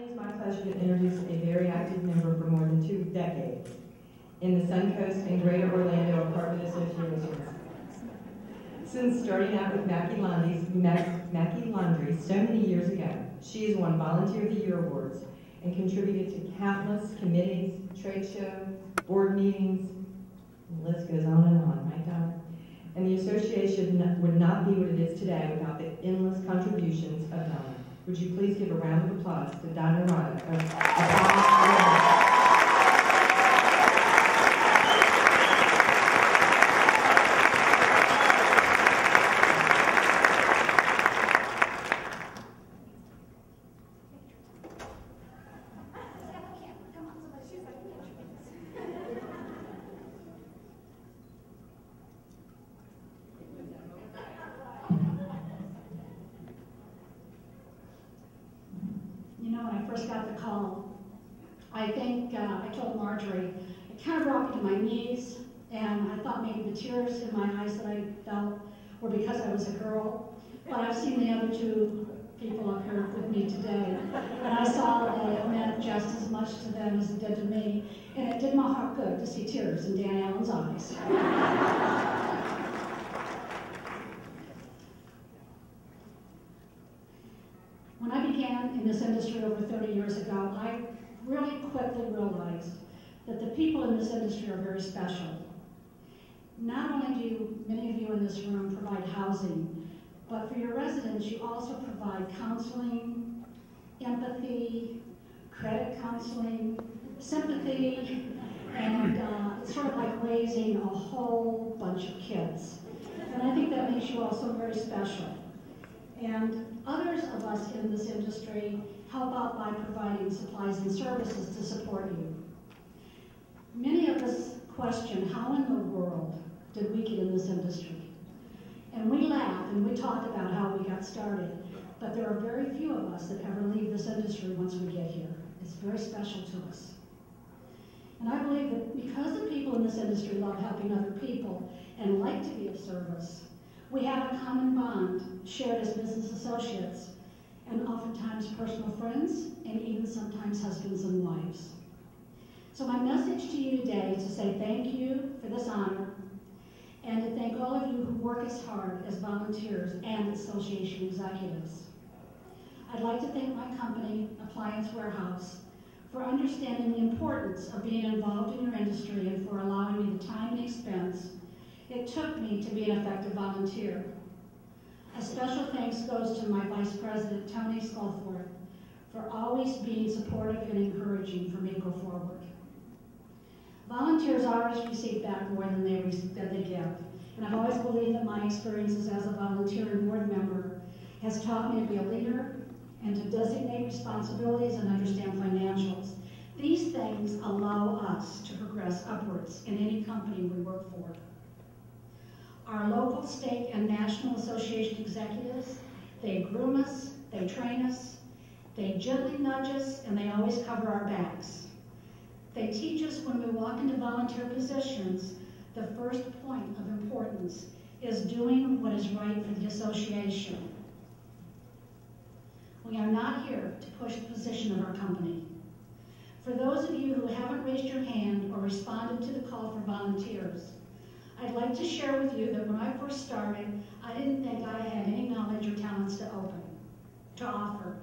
Finally, it's my pleasure to introduce a very active member for more than 2 decades in the Suncoast and Greater Orlando Apartment Associations. Since starting out with Mackie Laundry so many years ago, she has won Volunteer of the Year awards and contributed to countless committees, trade shows, board meetings, and the list goes on, right, Donna? And the association would not be what it is today without the endless contributions of Donna. Would you please give a round of applause to Donna Reiter Got the call, I think I told Marjorie, it kind of brought me to my knees, and I thought maybe the tears in my eyes that I felt were because I was a girl, but I've seen the other 2 people up here with me today, and I saw that it meant just as much to them as it did to me, and it did my heart good to see tears in Dan Allen's eyes. When I began in this industry over 30 years ago, I really quickly realized that the people in this industry are very special. Not only do many of you in this room provide housing, but for your residents, you also provide counseling, empathy, credit counseling, sympathy, and it's sort of like raising a whole bunch of kids. And I think that makes you also very special. And others of us in this industry help out by providing supplies and services to support you. Many of us question, how in the world did we get in this industry? And we laugh and we talk about how we got started, but there are very few of us that ever leave this industry once we get here. It's very special to us. And I believe that because the people in this industry love helping other people and like to be of service, we have a common bond shared as business associates, and oftentimes personal friends, and even sometimes husbands and wives. So my message to you today is to say thank you for this honor, and to thank all of you who work as hard as volunteers and association executives. I'd like to thank my company, Appliance Warehouse, for understanding the importance of being involved in your industry and for allowing me the time and expense it took me to be an effective volunteer. A special thanks goes to my Vice President, Tony Sculforth, for always being supportive and encouraging for me to go forward. Volunteers always receive back more than they give, and I've always believed that my experiences as a volunteer and board member has taught me to be a leader and to designate responsibilities and understand financials. These things allow us to progress upwards in any company we work for. Our local, state, and national association executives, they groom us, they train us, they gently nudge us, and they always cover our backs. They teach us when we walk into volunteer positions, the first point of importance is doing what is right for the association. We are not here to push the position of our company. For those of you who haven't raised your hand or responded to the call for volunteers, I'd like to share with you that when I first started, I didn't think I had any knowledge or talents to offer.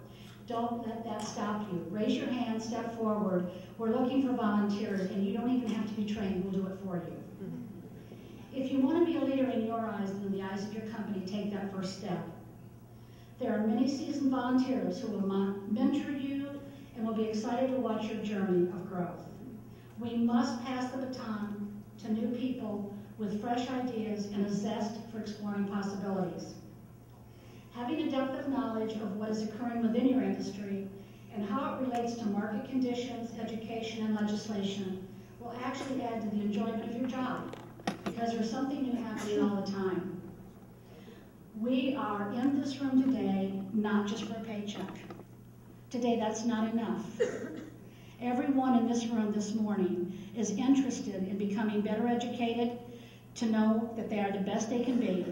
Don't let that stop you. Raise your hand, step forward. We're looking for volunteers, and you don't even have to be trained. We'll do it for you. If you want to be a leader in your eyes and in the eyes of your company, take that first step. There are many seasoned volunteers who will mentor you and will be excited to watch your journey of growth. We must pass the baton to new people with fresh ideas and a zest for exploring possibilities. Having a depth of knowledge of what is occurring within your industry and how it relates to market conditions, education, and legislation will actually add to the enjoyment of your job, because there's something new happening all the time. We are in this room today not just for a paycheck. Today, that's not enough. Everyone in this room this morning is interested in becoming better educated, to know that they are the best they can be.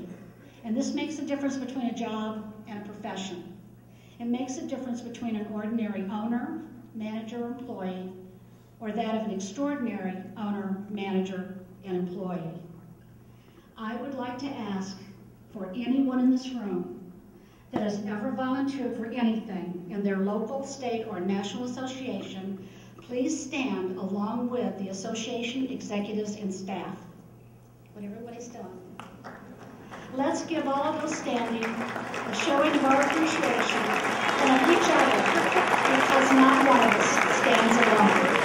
And this makes the difference between a job and a profession. It makes a difference between an ordinary owner, manager, or employee, or that of an extraordinary owner, manager, and employee. I would like to ask for anyone in this room that has ever volunteered for anything in their local, state, or national association, please stand along with the association executives and staff. What everybody's done. Let's give all of those standing a showing of our appreciation and of each other, because not one of us stands alone.